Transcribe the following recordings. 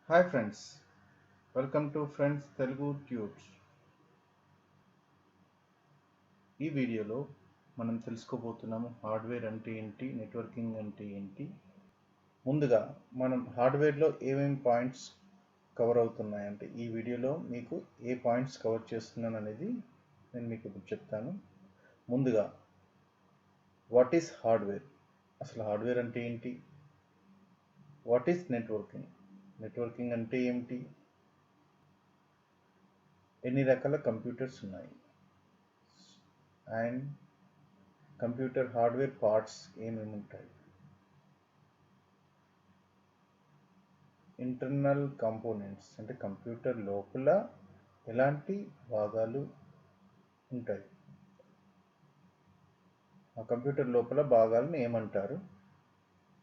Hi friends, welcome to friends Telugu tubes. ఈ వీడియోలో మనం తెలుసుకోబోతున్నాము హార్డ్వేర్ అంటే ఏంటి, నెట్వర్కింగ్ అంటే ఏంటి. ముందుగా మనం హార్డ్వేర్లో ఏమేమి పాయింట్స్ కవర్ అవుతున్నాయంటే ఈ వీడియోలో మీకు ఏ పాయింట్స్ కవర్ చేస్తున్నాను అనేది నేను మీకు ఇప్పుడు చెప్తాను. ముందుగా వాట్ ఈస్ హార్డ్వేర్, అసలు హార్డ్వేర్ అంటే ఏంటి, వాట్ ఈస్ నెట్వర్కింగ్, నెట్వర్కింగ్ అంటే ఏమిటి, ఎన్ని రకాల కంప్యూటర్స్ ఉన్నాయి, అండ్ కంప్యూటర్ హార్డ్వేర్ పార్ట్స్ ఏమేమి ఉంటాయి, ఇంటర్నల్ కాంపోనెంట్స్ అంటే కంప్యూటర్ లోపల ఎలాంటి భాగాలు ఉంటాయి, ఆ కంప్యూటర్ లోపల భాగాలను ఏమంటారు,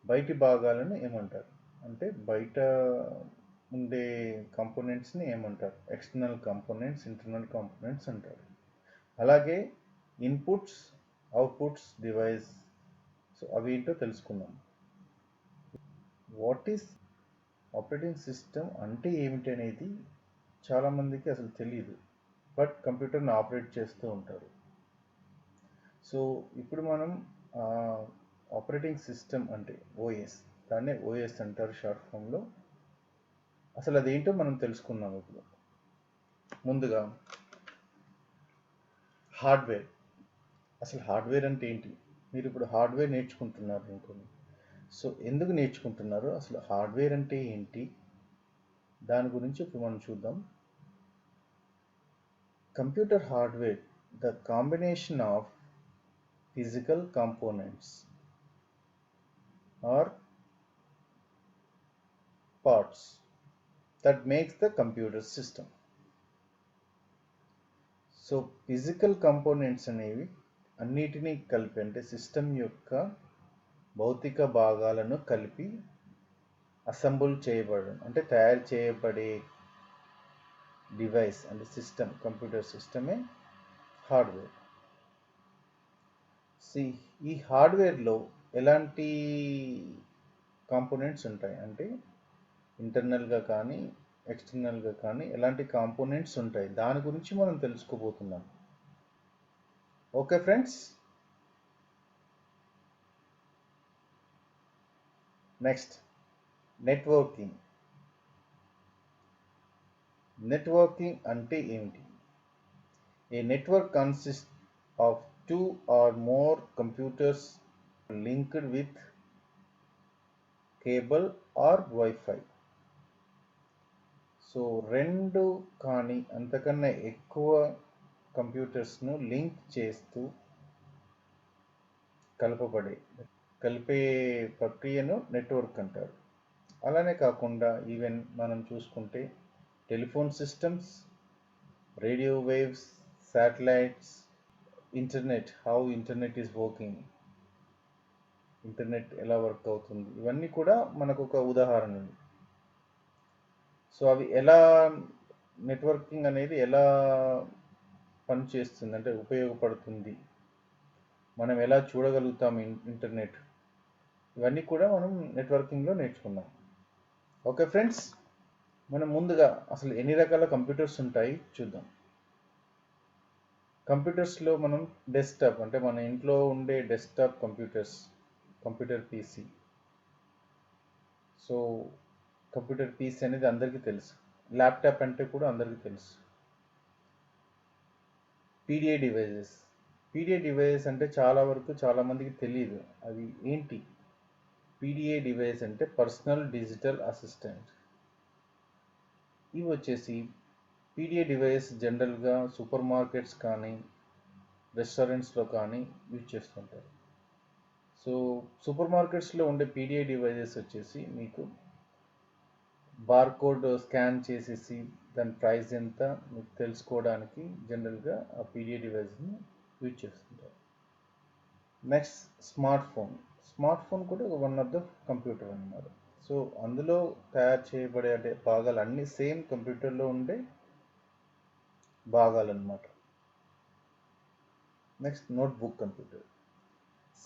బయటి భాగాలను ఏమంటారు, అంటే బయట ఉండే కాంపోనెంట్స్ని ఏమంటారు, ఎక్స్టర్నల్ కాంపోనెంట్స్, ఇంటర్నల్ కాంపోనెంట్స్ అంటారు. అలాగే ఇన్పుట్స్, అవుట్పుట్స్, డివైస్, సో అవి ఏంటో తెలుసుకుందాం. వాట్ ఈస్ ఆపరేటింగ్ సిస్టమ్ అంటే ఏమిటి అనేది చాలామందికి అసలు తెలియదు, బట్ కంప్యూటర్ని ఆపరేట్ చేస్తూ ఉంటారు. సో ఇప్పుడు మనం ఆపరేటింగ్ సిస్టమ్ అంటే ఓఎస్, దాన్నే ఓఎస్ అంటారు షార్ట్ ఫామ్లో. అసలు అదేంటో మనం తెలుసుకుందాం ఇప్పుడు. ముందుగా హార్డ్వేర్, అసలు హార్డ్వేర్ అంటే ఏంటి. మీరు ఇప్పుడు హార్డ్వేర్ నేర్చుకుంటున్నారు అనుకోండి, సో ఎందుకు నేర్చుకుంటున్నారు, అసలు హార్డ్వేర్ అంటే ఏంటి, దాని గురించి ఇప్పుడు మనం చూద్దాం. Computer hardware, the combination of physical components or parts that makes the computer system. So physical components అనేవి అన్నిటినీ కలిపి, అంటే సిస్టమ్ యొక్క భౌతిక భాగాలను కలిపి అసెంబుల్ చేయబడడం, అంటే తయారు చేయబడే డివైస్ అంటే సిస్టమ్, కంప్యూటర్ సిస్టమే హార్డ్వేర్. ఈ హార్డ్వేర్లో ఎలాంటి కాంపోనెంట్స్ ఉంటాయి అంటే ఇంటర్నల్గా కానీ ఎక్స్టర్నల్గా కానీ ఎలాంటి కాంపోనెంట్స్ ఉంటాయి, దాని గురించి మనం తెలుసుకోబోతున్నాం. Okay friends, next networking. Networking అంటే ఏమిటి? A network consist of 2 or more computers linked with cable or wifi. So 2 కానీ అంతకన్నా ఎక్కువ కంప్యూటర్స్ను లింక్ చేస్తూ కలిపే ప్రక్రియను నెట్వర్క్ అంటారు. అలానే కాకుండా ఈవెన్ మనం చూసుకుంటే telephone systems, radio waves, satellites, internet, how internet is working, internet ఎలా వర్క్ అవుతుంది, ఇవన్నీ కూడా మనకు ఒక ఉదాహరణ. సో అవి ఎలా, నెట్వర్కింగ్ అనేది ఎలా పనిచేస్తుంది అంటే ఉపయోగపడుతుంది, మనం ఎలా చూడగలుగుతాం ఇంటర్నెట్, ఇవన్నీ కూడా మనం నెట్వర్కింగ్లో నేర్చుకున్నాం. ఓకే ఫ్రెండ్స్, మనం ముందుగా అసలు ఎన్ని రకాల కంప్యూటర్స్ ఉంటాయి చూద్దాం. కంప్యూటర్స్లో మనం డెస్క్టాప్ అంటే మన ఇంట్లో ఉండే desktop computers, computer PC. So computer PC అనేది అందరికీ తెలుసు. ల్యాప్టాప్ అంటే కూడా అందరికీ తెలుసు. పీడిఏ డివైజెస్, పీడిఏ డివైజెస్ అంటే చాలామందికి తెలియదు అవి ఏంటి. పీడిఏ డివైస్ అంటే పర్సనల్ డిజిటల్ అసిస్టెంట్. ఇవి వచ్చేసి పీడిఏ డివైస్ జనరల్గా సూపర్ మార్కెట్స్ కానీ రెస్టారెంట్స్లో కానీ యూజ్ చేస్తుంటారు. సో సూపర్ మార్కెట్స్లో ఉండే పీడిఏ డివైజెస్ వచ్చేసి మీకు బార్కోడ్ స్కాన్ చేసేసి దాని ప్రైస్ ఎంత మీకు తెలుసుకోవడానికి జనరల్గా ఆ పీడిఏ డివైస్ని యూజ్ చేస్తుంటారు. నెక్స్ట్ స్మార్ట్ ఫోన్ కూడా వన్ ఆఫ్ ద కంప్యూటర్ అన్నమాట. సో అందులో తయారు చేయబడే భాగాలు అన్నీ సేమ్ కంప్యూటర్లో ఉండే భాగాలు అన్నమాట. Next notebook computer,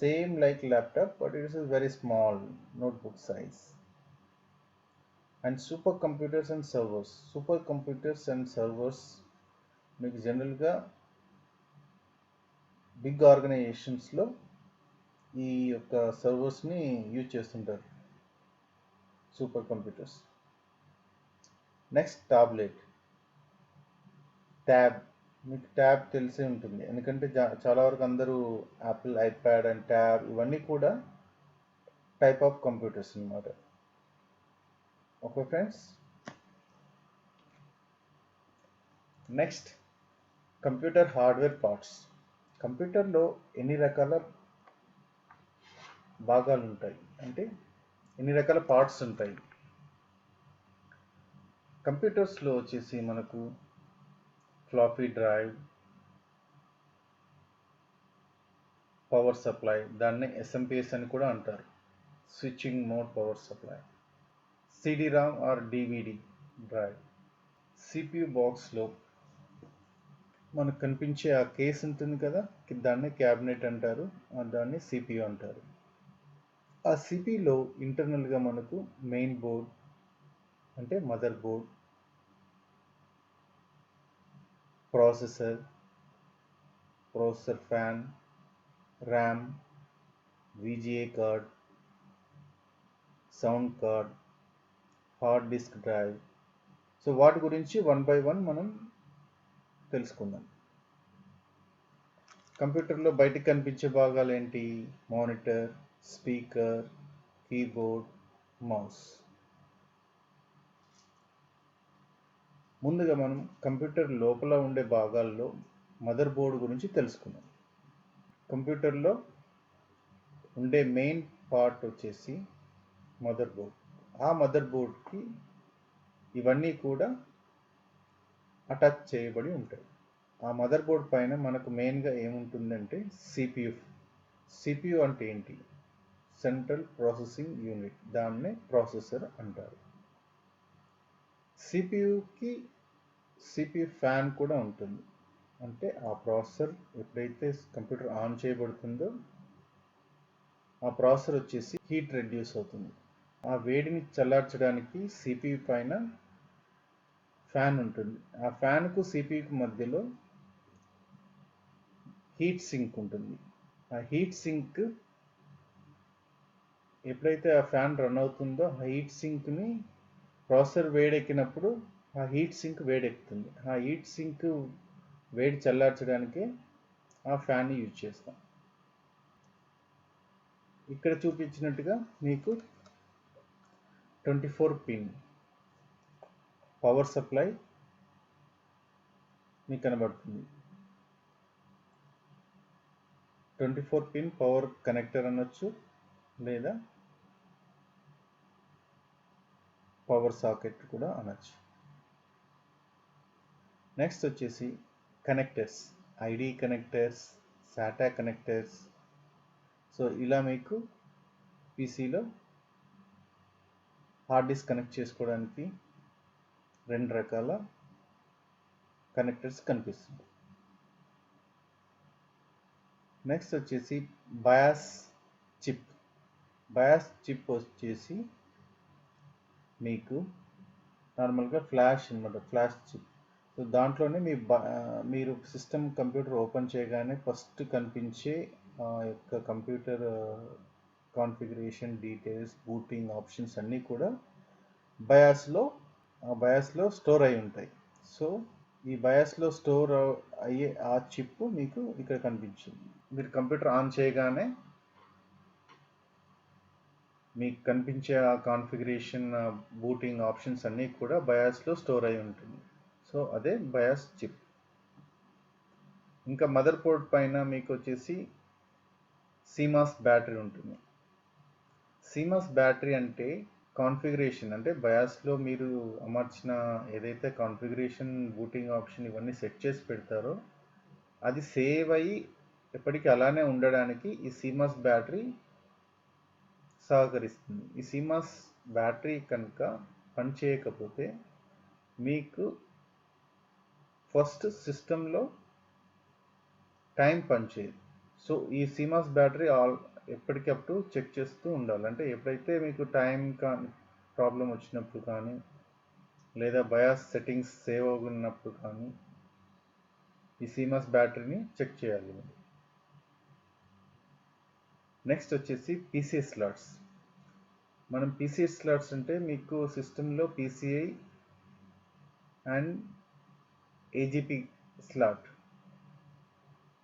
same like laptop but it is a very small notebook size. And super computers and servers. Super computers and servers మీకు జనరల్గా బిగ్ ఆర్గనైజేషన్స్లో ఈ యొక్క సర్వర్స్ని యూజ్ చేస్తుంటారు, super computers. Next tablet, tab. మీకు ట్యాబ్ తెలిసే ఉంటుంది, ఎందుకంటే చాలా వరకు అందరూ యాపిల్ ఐప్యాడ్ అండ్ ట్యాబ్ ఇవన్నీ కూడా టైప్ ఆఫ్ కంప్యూటర్స్ అన్నమాట. Okay friends. Next computer hardware parts. కంప్యూటర్లో ఎన్ని రకాల భాగాలు ఉంటాయి అంటే ఎన్ని రకాల పార్ట్స్ ఉంటాయి. కంప్యూటర్స్లో వచ్చేసి మనకు ఫ్లాపీ డ్రైవ్, పవర్ సప్లై, దాన్ని ఎస్ఎంపిఎస్ అని కూడా అంటారు, switching mode power supply, CD ROM or DVD drive. CPU బాక్స్లో మనకు కనిపించే ఆ కేస్ ఉంటుంది కదా, దాన్ని క్యాబినెట్ అంటారు, దాన్ని సిపియు అంటారు. ఆ సిపియులో ఇంటర్నల్గా మనకు మెయిన్ బోర్డ్ అంటే mother board, processor fan, RAM, VGA card, sound card, hard disk drive. So వాటి గురించి వన్ బై వన్ మనం తెలుసుకుందాం. కంప్యూటర్లో బయటికి కనిపించే భాగాలు ఏంటి? Monitor, speaker, keyboard, mouse. ముందుగా మనం కంప్యూటర్ లోపల ఉండే భాగాల్లో మదర్ బోర్డ్ గురించి తెలుసుకుందాం. కంప్యూటర్లో ఉండే మెయిన్ పార్ట్ వచ్చేసి మదర్ బోర్డ్. ఆ మదర్ బోర్డ్కి ఇవన్నీ కూడా అటాచ్ చేయబడి ఉంటాయి. ఆ మదర్ బోర్డ్ పైన మనకు మెయిన్గా ఏముంటుందంటే సిపియు. సిపియు అంటే ఏంటి? సెంట్రల్ ప్రాసెసింగ్ యూనిట్, దాన్నే ప్రాసెసర్ అంటారు. సిపియుకి సిపియు ఫ్యాన్ కూడా ఉంటుంది, అంటే ఆ ప్రాసెసర్ ఎప్పుడైతే కంప్యూటర్ ఆన్ చేయబడుతుందో ఆ ప్రాసెసర్ వచ్చేసి హీట్ రెడ్యూస్ అవుతుంది. ఆ వేడిని చల్లార్చడానికి సిపియు పైన ఫ్యాన్ ఉంటుంది. ఆ ఫ్యాన్కు సిపియుకి మధ్యలో హీట్ సింక్ ఉంటుంది. ఆ హీట్ సింక్ ఎప్పుడైతే ఆ ఫ్యాన్ రన్ అవుతుందో ఆ హీట్ సింక్ని ప్రాసెసర్ వేడెక్కినప్పుడు ఆ హీట్ సింక్ వేడెక్కుతుంది. ఆ హీట్ సింక్ వేడి చల్లార్చడానికి ఆ ఫ్యాన్ని యూజ్ చేస్తాం. ఇక్కడ చూపించినట్టుగా మీకు 24 పిన్ పవర్ సప్లై మీకు కనబడుతుంది. 24 పిన్ పవర్ కనెక్టర్ అనొచ్చు, లేదా పవర్ సాకెట్ కూడా అనొచ్చు. నెక్స్ట్ వచ్చేసి connectors, ID connectors, SATA connectors. So ఇలా మీకు పీసీలో హార్డ్ డిస్క్ కనెక్ట్ చేసుకోవడానికి 2 రకాల కనెక్టర్స్ కనిపిస్తుంది. నెక్స్ట్ వచ్చేసి బయాస్ చిప్. బయాస్ చిప్ వచ్చేసి మీకు నార్మల్గా ఫ్లాష్ అనమాట, ఫ్లాష్ చిప్. సో దాంట్లోనే మీరు సిస్టమ్ కంప్యూటర్ ఓపెన్ చేయగానే ఫస్ట్ కనిపించే యొక్క computer configuration details, booting options అన్నీ కూడా బయాస్లో స్టోర్ అయి ఉంటాయి. సో ఈ బయాస్లో స్టోర్ అయ్యే ఆ చిప్ మీకు ఇక్కడ కనిపించింది. మీరు కంప్యూటర్ ఆన్ చేయగానే మీకు కనిపించే ఆ కాన్ఫిగరేషన్, బూటింగ్ ఆప్షన్స్ అన్నీ కూడా బయాస్లో స్టోర్ అయి ఉంటుంది. సో అదే బయాస్ చిప్. ఇంకా మదర్ బోర్డ్ పైన మీకు వచ్చేసి CMOS బ్యాటరీ ఉంటుంది. CMOS బ్యాటరీ అంటే కాన్ఫిగరేషన్, అంటే బయాస్లో మీరు అమర్చిన ఏదైతే కాన్ఫిగరేషన్, బూటింగ్ ఆప్షన్ ఇవన్నీ సెట్ చేసి పెడతారో అది సేవ్ అయ్యి ఎప్పటికీ అలానే ఉండడానికి ఈ CMOS బ్యాటరీ సహకరిస్తుంది. ఈ CMOS బ్యాటరీ కనుక పనిచేయకపోతే మీకు ఫస్ట్ సిస్టంలో టైం పనిచేయదు. సో ఈ CMOS బ్యాటరీ ఎప్పటికప్పుడు చెక్ చేస్తూ ఉండాలి. అంటే ఎప్పుడైతే మీకు ప్రాబ్లం వచ్చినప్పుడు కానీ లేదా బయాస్ సెట్టింగ్స్ సేవ్ అవుతున్నప్పుడు కానీ ఈ CMOS బ్యాటరీని చెక్ చేయాలి. నెక్స్ట్ వచ్చేసి PCI స్లాట్స్. మనం PCI స్లాట్స్ అంటే మీకు సిస్టంలో PCI అండ్ AGP స్లాట్.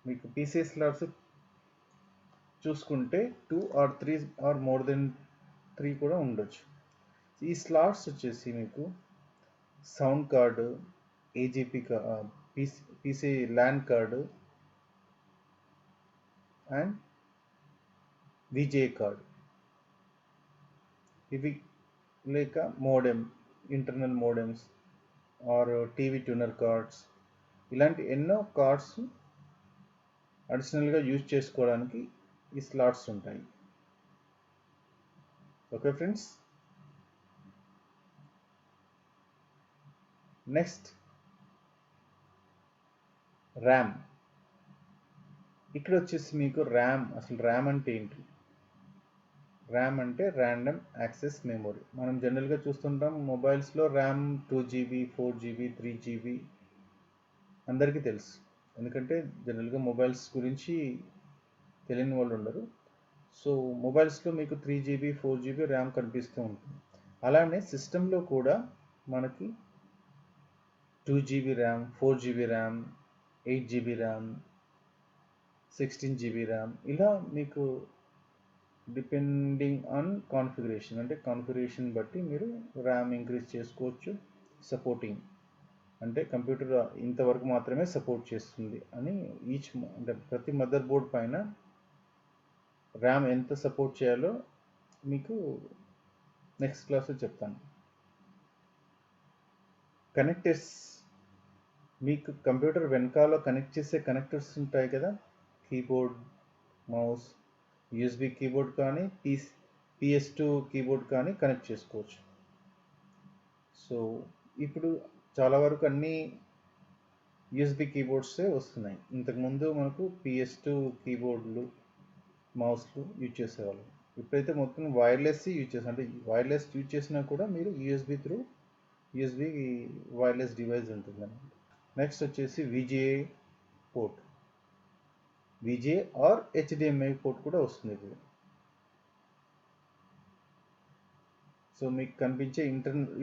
మీకు PCI స్లాట్స్ చూసుకుంటే 2 or 3 ఆర్ మోర్ దెన్ 3 కూడా ఉండొచ్చు. ఈ స్లాట్స్ వచ్చేసి మీకు sound card, AGP PCI LAN card and VGA card. ఇవి లేక modem, internal modems or TV tuner cards, ఇలాంటి ఎన్నో కార్డ్స్ అడిషనల్గా యూజ్ చేసుకోవడానికి ఈ స్లాట్స్ ఉంటాయి. Okay friends. Next RAM. ఇక్కడ వచ్చేసి మీకు అసలు ర్యామ్ అంటే ఏంటి? ర్యామ్ అంటే ర్యాండమ్ యాక్సెస్ మెమొరీ. మనం జనరల్గా చూస్తుంటాం మొబైల్స్లో ర్యామ్ 2GB, 4GB, 3GB అందరికీ తెలుసు. ఎందుకంటే జనరల్గా మొబైల్స్ గురించి తెలియని వాళ్ళు ఉండరు. సో మొబైల్స్లో మీకు 3GB, 4GB ర్యామ్ కనిపిస్తూ ఉంటుంది. అలానే సిస్టంలో కూడా మనకి 2GB RAM, 4GB RAM, 8GB RAM, 16GB RAM, ఇలా మీకు డిపెండింగ్ ఆన్ కాన్ఫిగరేషన్, అంటే కాన్ఫిగరేషన్ బట్టి మీరు ర్యామ్ ఇంక్రీజ్ చేసుకోవచ్చు. సపోర్టింగ్ అంటే కంప్యూటర్ ఇంతవరకు మాత్రమే సపోర్ట్ చేస్తుంది అని అంటే ప్రతి మదర్ బోర్డ్ పైన ర్యామ్ ఎంత సపోర్ట్ చేయాలో మీకు నెక్స్ట్ క్లాస్లో చెప్తాను. కనెక్టర్స్. మీకు కంప్యూటర్ వెనకాల కనెక్ట్ చేసే కనెక్టర్స్ ఉంటాయి కదా, కీబోర్డ్, మౌస్, USB కీబోర్డ్ కానీ PS2 కీబోర్డ్ కానీ కనెక్ట్ చేసుకోవచ్చు. సో ఇప్పుడు చాలా వరకు అన్ని USB కీబోర్డ్సే వస్తున్నాయి. ఇంతకుముందు మనకు PS2 కీబోర్డులు, మౌస్లు యూజ్ చేసేవాళ్ళు. ఇప్పుడైతే మొత్తం వైర్లెస్ యూజ్ చేస్తాం. అంటే వైర్లెస్ యూజ్ చేసినా కూడా మీరు USB వైర్లెస్ డివైస్ ఉంటుంది అన్నమాట. నెక్స్ట్ వచ్చేసి VGA port, VGA or HDMI port కూడా వస్తుంది ఇప్పుడు. సో మీకు కనిపించే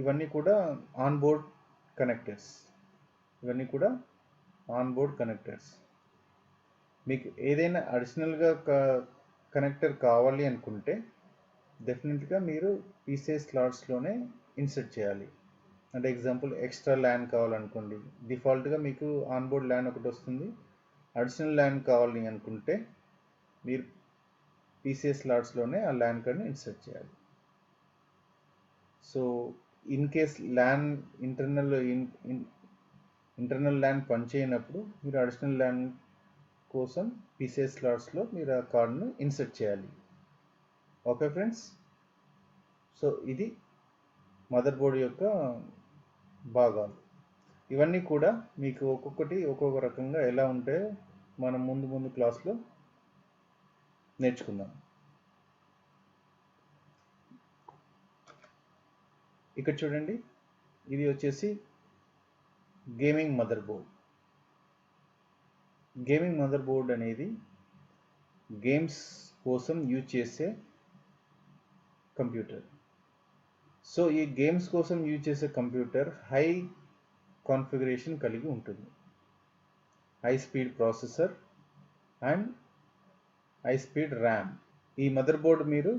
ఇవన్నీ కూడా ఆన్ బోర్డ్ కనెక్టర్స్. మీకు ఏదైనా అడిషనల్గా కనెక్టర్ కావాలి అనుకుంటే డెఫినెట్గా మీరు PCI స్లాట్స్లోనే ఇన్సర్ట్ చేయాలి. అంటే ఎగ్జాంపుల్ ఎక్స్ట్రా ల్యాన్ కావాలనుకోండి, డిఫాల్ట్గా మీకు ఆన్బోర్డ్ ల్యాన్ ఒకటి వస్తుంది. అడిషనల్ ల్యాన్ కావాలి అనుకుంటే మీరు PCI స్లాట్స్లోనే ఆ ల్యాన్ కార్డ్ని ఇన్సర్ట్ చేయాలి. So in case LAN internal LAN పనిచేయనప్పుడు మీరు అడిషనల్ ల్యాన్ కోసం PCI స్లాట్స్లో మీరు ఆ కార్డ్ను ఇన్సర్ట్ చేయాలి. Okay friends. సో ఇది మదర్ బోర్డ్ యొక్క భాగాలు. ఇవన్నీ కూడా మీకు ఒక్కొక్కటి ఒక్కొక్క రకంగా ఎలా ఉంటాయో మనం ముందు క్లాస్లో నేర్చుకుందాం. ఇక్కడ చూడండి, ఇది వచ్చేసి gaming mother board. Gaming mother board అనేది గేమ్స్ కోసం యూజ్ చేసే కంప్యూటర్. సో ఈ గేమ్స్ కోసం యూజ్ చేసే కంప్యూటర్ హై కాన్ఫిగరేషన్ కలిగి ఉంటుంది. High speed processor and high speed RAM. ఈ మదర్ బోర్డ్ మీరు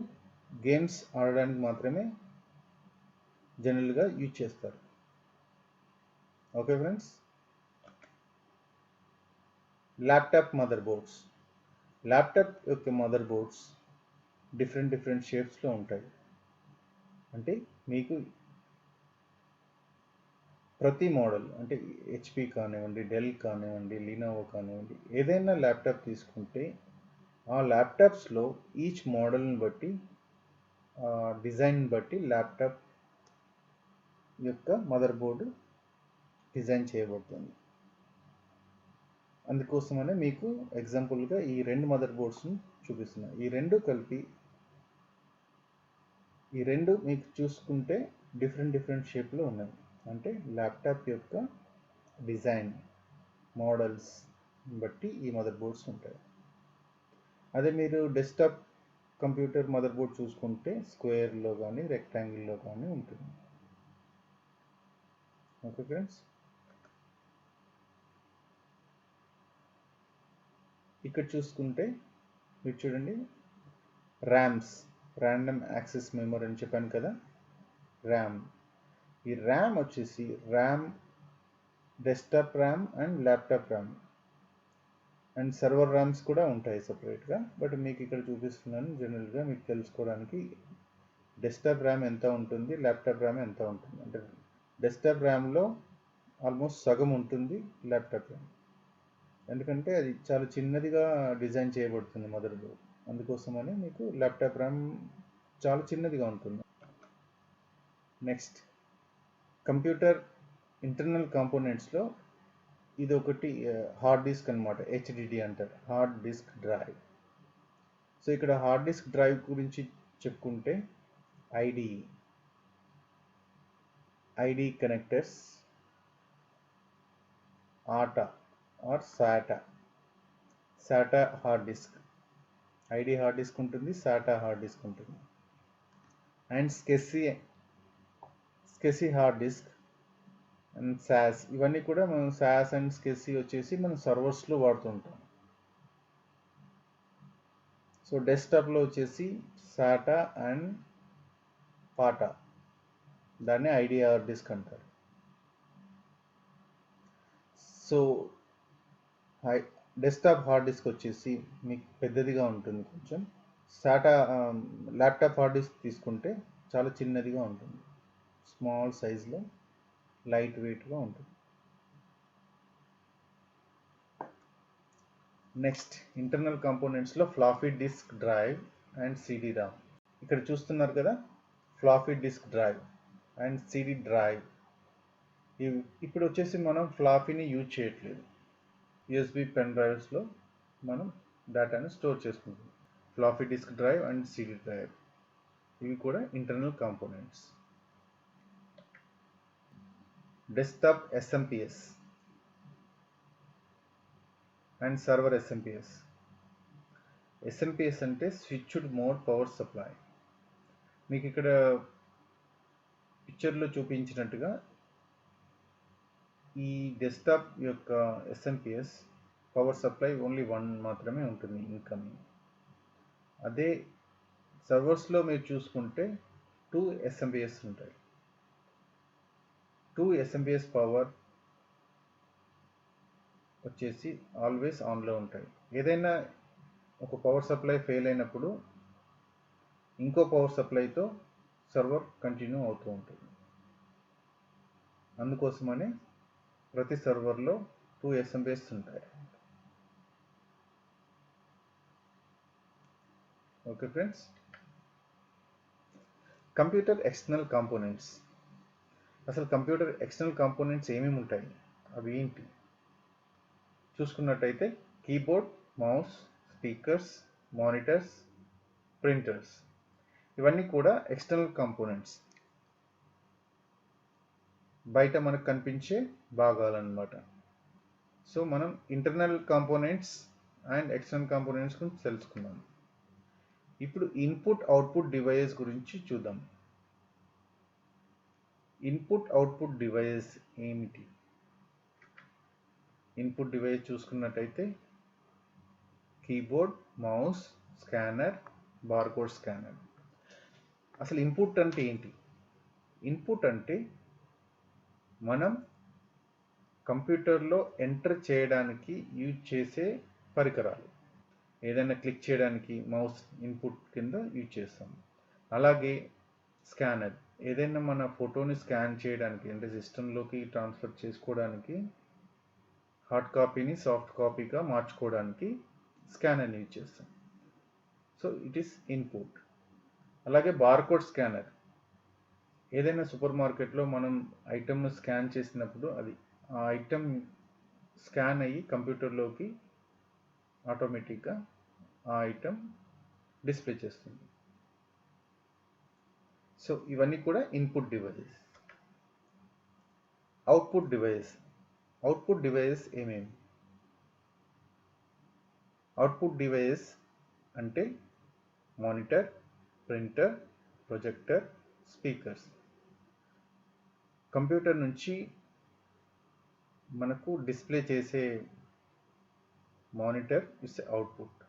గేమ్స్ ఆడడానికి మాత్రమే జనరల్గా యూజ్ చేస్తారు. Okay friends. Laptop mother boards. Laptop యొక్క మదర్ బోర్డ్స్ డిఫరెంట్ షేప్స్లో ఉంటాయి. అంటే మీకు ప్రతి మోడల్, అంటే HP కానివ్వండి, డెల్ కానివ్వండి, లినోవో కానివ్వండి, ఏదైనా ల్యాప్టాప్ తీసుకుంటే ఆ ల్యాప్టాప్స్లో ఈచ్ మోడల్ని బట్టి, డిజైన్ బట్టి ల్యాప్టాప్ యొక్క మదర్ బోర్డు డిజైన్ చేయబడుతుంది. అందుకోసమనే మీకు ఎగ్జాంపుల్గా ఈ రెండు మదర్ బోర్డ్స్ని చూపిస్తున్నాను. ఈ రెండు కలిపి ఈ రెండు మీకు చూసుకుంటే డిఫరెంట్ షేప్లో ఉన్నాయి. అంటే ల్యాప్టాప్ యొక్క డిజైన్ మోడల్స్ బట్టి ఈ మదర్ బోర్డ్స్ ఉంటాయి. అదే మీరు డెస్క్టాప్ కంప్యూటర్ మదర్ బోర్డ్ చూసుకుంటే స్క్వేర్లో కానీ రెక్టాంగిల్లో కానీ ఉంటుంది. ఓకే ఫ్రెండ్స్, ఇక్కడ చూసుకుంటే మీరు చూడండి, ర్యామ్స్, ర్యాండమ్ యాక్సెస్ మెమరీ అని చెప్పాను కదా, ర్యామ్. ఈ ర్యామ్ వచ్చేసి RAM, desktop RAM and laptop RAM and server rams కూడా ఉంటాయి సపరేట్గా. బట్ మీకు ఇక్కడ చూపిస్తున్నాను జనరల్గా మీకు తెలుసుకోవడానికి. డెస్క్టాప్ ర్యామ్ ఎంత ఉంటుంది, ల్యాప్టాప్ ర్యామ్ ఎంత ఉంటుంది అంటే డెస్క్టాప్ ర్యామ్లో ఆల్మోస్ట్ సగం ఉంటుంది ల్యాప్టాప్ ర్యామ్. ఎందుకంటే అది చాలా చిన్నదిగా డిజైన్ చేయబడుతుంది మదర్ బోర్డ్, అందుకోసమని మీకు ల్యాప్టాప్ ర్యామ్ చాలా చిన్నదిగా ఉంటుంది. నెక్స్ట్, కంప్యూటర్ ఇంటర్నల్ కాంపోనెంట్స్లో ఇది ఒకటి హార్డ్ డిస్క్ అనమాట, హెచ్డిడి అంటారు, హార్డ్ డిస్క్ డ్రైవ్. సో ఇక్కడ హార్డ్ డిస్క్ డ్రైవ్ గురించి చెప్పుకుంటే ID connectors, ATA or SATA hard disk, ID hard disk ఉంటుంది, సాటా హార్డ్ డిస్క్ ఉంటుంది, అండ్ స్కెసి హార్డ్ డిస్క్ అండ్ సాస్. ఇవన్నీ కూడా మనం సాస్ అండ్ స్కెసి వచ్చేసి మనం సర్వర్స్లో వాడుతుంటాం. సో డెస్క్టాప్లో వచ్చేసి సాటా అండ్ పాటా, దాన్ని ఐడి హార్డ్ డిస్క్ అంటారు. సో డెస్క్టాప్ హార్డ్ డిస్క్ వచ్చేసి మీకు పెద్దదిగా ఉంటుంది కొంచెం. సాటా ల్యాప్టాప్ హార్డ్ డిస్క్ తీసుకుంటే చాలా చిన్నదిగా ఉంటుంది, స్మాల్ సైజ్లో లైట్ వెయిట్గా ఉంటుంది. నెక్స్ట్, ఇంటర్నల్ కాంపోనెంట్స్లో floppy disk drive and CD ROM. ఇక్కడ చూస్తున్నారు కదా, floppy disk drive and CD drive. ఇప్పుడు వచ్చేసి మనం ఫ్లాఫీని యూజ్ చేయట్లేదు, యూఎస్బి పెన్ డ్రైవ్స్లో మనం డేటాను స్టోర్ చేసుకుంటాం. Floppy disk drive and CD drive ఇవి కూడా internal components. Desktop SMPS and server SMPS. SMPS అంటే స్విచ్డ్ మోడ్ పవర్ సప్లై. మీకు ఇక్కడ పిక్చర్లో చూపించినట్టుగా ఈ డెస్క్టాప్ యొక్క ఎస్ఎంపిఎస్ పవర్ సప్లై ఓన్లీ 1 మాత్రమే ఉంటుంది, ఇన్కమింగ్. అదే సర్వర్స్లో మీరు చూసుకుంటే 2 ఎస్ఎంపిఎస్ ఉంటాయి. 2 ఎస్ఎంపిఎస్ పవర్ వచ్చేసి ఆల్వేస్ ఆన్లో ఉంటాయి. ఏదైనా ఒక పవర్ సప్లై ఫెయిల్ అయినప్పుడు ఇంకో పవర్ సప్లైతో సర్వర్ కంటిన్యూ అవుతూ ఉంటుంది. అందుకోసమని ప్రతి సర్వర్లో 2 ఎస్ఎంపిఎస్ ఉంటాయి. Okay friends, computer external components. అసలు కంప్యూటర్ ఎక్స్టర్నల్ కాంపోనెంట్స్ ఏమేమి ఉంటాయి, అవి ఏంటి చూసుకున్నట్టయితే keyboard, mouse, speakers, monitors, printers, ఇవన్నీ కూడా ఎక్స్టర్నల్ కాంపోనెంట్స్, బయట మనకు కనిపించే భాగాలు అన్నమాట. సో మనం internal components and external components గురించి తెలుసుకున్నాం. ఇప్పుడు ఇన్పుట్ అవుట్పుట్ డివైస్ గురించి చూద్దాం. ఇన్పుట్ అవుట్పుట్ డివైస్ ఏమిటి? ఇన్పుట్ డివైస్ చూసుకున్నట్టయితే keyboard, mouse, scanner, barcode scanner. అసలు ఇన్పుట్ అంటే ఏంటి? ఇన్పుట్ అంటే మనం కంప్యూటర్లో ఎంటర్ చేయడానికి యూజ్ చేసే పరికరాలు. ఏదైనా క్లిక్ చేయడానికి మౌస్ ఇన్పుట్ కింద యూజ్ చేస్తాం. అలాగే స్కానర్, ఏదైనా మన ఫోటోని స్కాన్ చేయడానికి అంటే సిస్టంలోకి ట్రాన్స్ఫర్ చేసుకోవడానికి, హార్డ్ కాపీని సాఫ్ట్ కాపీగా మార్చుకోవడానికి స్కానర్ని యూజ్ చేస్తాం. So it is input. అలాగే బార్కోడ్ స్కానర్, ఏదైనా సూపర్ మార్కెట్లో మనం ఐటమ్ను స్కాన్ చేసినప్పుడు అది ఆ ఐటమ్ స్కాన్ అయ్యి కంప్యూటర్లోకి ఆటోమేటిక్గా ఆ ఐటమ్ డిస్ప్లే చేస్తుంది. సో ఇవన్నీ కూడా ఇన్పుట్ డివైజెస్. అవుట్పుట్ డివైజెస్ ఏమేమి? అవుట్పుట్ డివైజెస్ అంటే monitor, printer, projector, speakers. Computer నుంచి మనకు డిస్ప్లే చేసే monitor is output.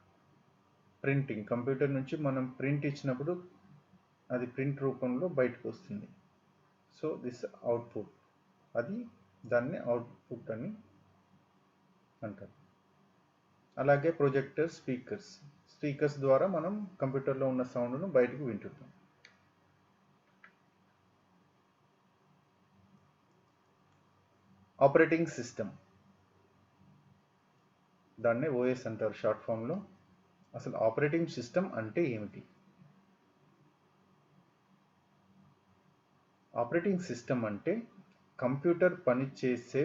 Printing, computer నుంచి మనం ప్రింట్ ఇచ్చినప్పుడు అది ప్రింట్ రూపంలో బయటకు వస్తుంది. సో దిస్ అవుట్పుట్, దాన్ని అవుట్పుట్ అని అంటారు. అలాగే ప్రొజెక్టర్, స్పీకర్స్ ద్వారా మనం కంప్యూటర్లో ఉన్న సౌండ్ను బయటకు వింటున్నాం. ఆపరేటింగ్ సిస్టమ్, దాన్నే ఓఎస్ అంటారు షార్ట్ ఫామ్లో. అసలు ఆపరేటింగ్ సిస్టమ్ అంటే ఏమిటి? ఆపరేటింగ్ సిస్టమ్ అంటే కంప్యూటర్ పనిచేసే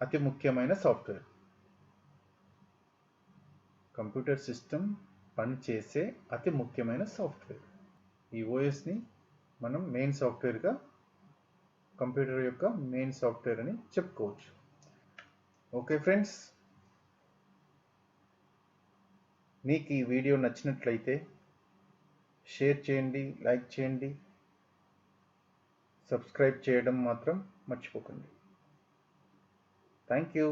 అతి ముఖ్యమైన సాఫ్ట్వేర్. కంప్యూటర్ సిస్టమ్ పనిచేసే అతి ముఖ్యమైన సాఫ్ట్వేర్. ఈ ఓఎస్ని మనం మెయిన్ సాఫ్ట్వేర్గా, కంప్యూటర్ యొక్క మెయిన్ సాఫ్ట్వేర్ అని చెప్పుకోవచ్చు. ఓకే ఫ్రెండ్స్, మీకు ఈ వీడియో నచ్చినట్లయితే షేర్ చేయండి, లైక్ చేయండి, సబ్స్క్రైబ్ చేయడం మాత్రం మర్చిపోకండి. Thank you.